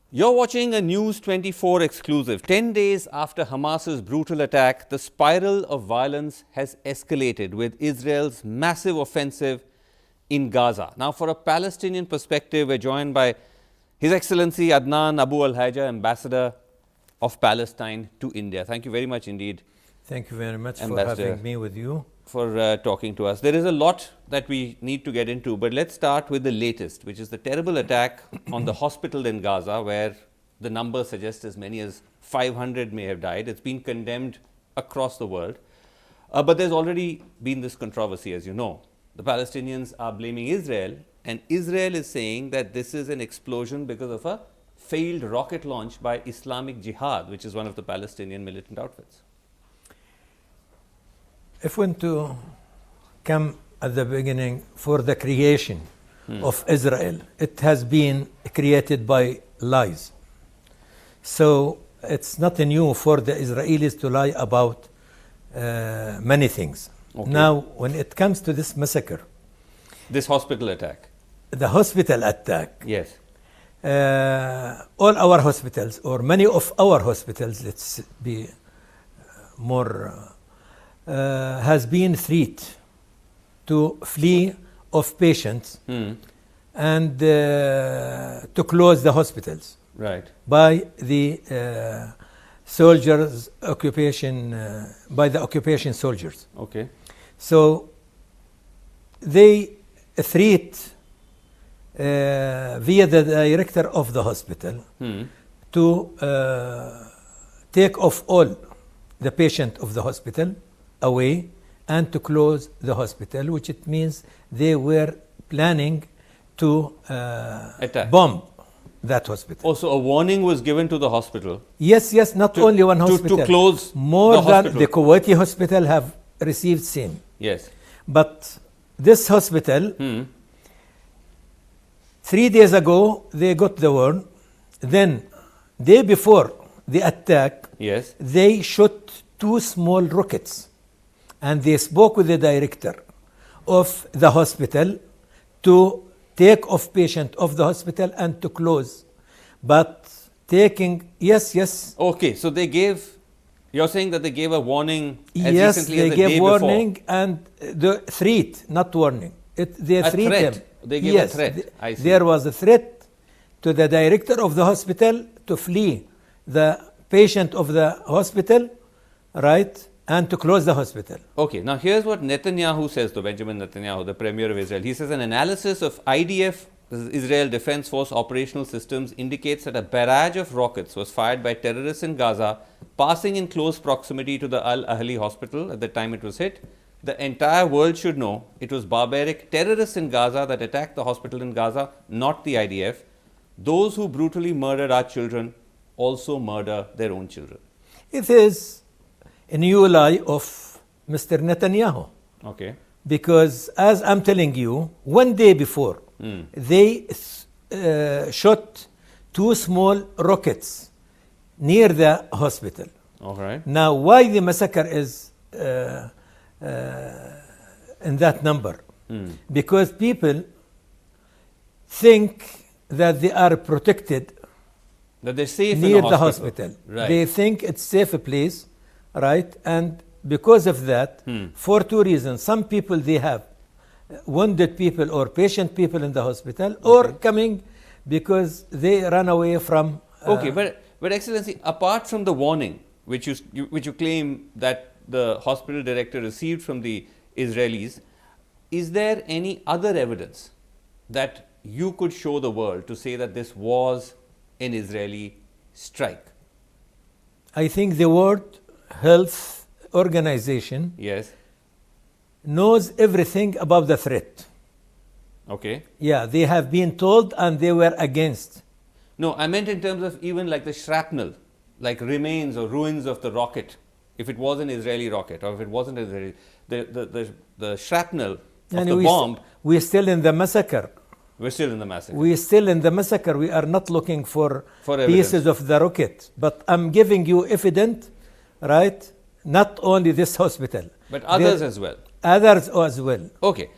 You're watching a News24 exclusive. 10 days after Hamas's brutal attack, the spiral of violence has escalated with Israel's massive offensive in Gaza. Now, for a Palestinian perspective, we're joined by His Excellency Adnan Abu Al-Haija, Ambassador of Palestine to India. Thank you very much indeed. Thank you very much Ambassador, for having me with you. For talking to us. There is a lot that we need to get into, but let's start with the latest, which is the terrible attack on the hospital in Gaza, where the numbers suggest as many as 500 may have died. It's been condemned across the world. But there's already been this controversy, as you know. The Palestinians are blaming Israel, and Israel is saying that this is an explosion because of a failed rocket launch by Islamic Jihad, which is one of the Palestinian militant outfits. If we want to come at the beginning for the creation of Israel, it has been created by lies. So it's not new for the Israelis to lie about many things. Okay. Now, when it comes to this massacre, this hospital attack, the hospital attack, yes, all our hospitals, or many of our hospitals, let's be more, has been threat to flee of patients and to close the hospitals, right, by the soldiers occupation, by the occupation soldiers. Okay. So they threat via the director of the hospital to take off all the patient of the hospital away and to close the hospital, which it means they were planning to bomb that hospital. Also, a warning was given to the hospital. Yes, not only one hospital. To close more the than hospital. the Kuwaiti hospital have received same. Yes. But this hospital, 3 days ago, they got the warn. Then, day before the attack, yes, they shot 2 small rockets. And they spoke with the director of the hospital to take off patient of the hospital and to close. But taking, yes. Okay, so they gave, you're saying that they gave a warning as yes, recently they as the gave day warning before. And the threat, not warning. They A threat threat. them. They gave yes, a threat. I see. There was a threat to the director of the hospital to flee the patient of the hospital, right? And to close the hospital. Okay, now here's what Netanyahu says, to Benjamin Netanyahu, the premier of Israel. He says an analysis of IDF, this is Israel Defense Force operational systems, indicates that a barrage of rockets was fired by terrorists in Gaza, passing in close proximity to the Al-Ahli hospital at the time it was hit. The entire world should know it was barbaric terrorists in Gaza that attacked the hospital in Gaza, not the IDF. Those who brutally murdered our children also murder their own children. It is a new lie of Mr. Netanyahu. Okay. Because as I'm telling you, 1 day before, they shot 2 small rockets near the hospital. All right. Now, why the massacre is in that number? Because people think that they are protected, that they're safe near in the hospital. Right. They think it's safe place, right? And because of that, for 2 reasons. Some people, they have wounded people or patient people in the hospital, or coming because they run away from... Okay, but Excellency, apart from the warning, which you claim that the hospital director received from the Israelis, is there any other evidence that you could show the world to say that this was an Israeli strike? I think the World Health Organization, yes, knows everything about the threat. Okay. Yeah, they have been told and they were against. No, I meant in terms of even like the shrapnel, like remains or ruins of the rocket. If it was an Israeli rocket, or if it wasn't Israeli, the shrapnel of the bomb. We're still in the massacre. We're still in the massacre. We're still in the massacre. We are not looking for pieces evidence of the rocket. But I'm giving you evidence, right? Not only this hospital. But others as well. Others as well. Okay.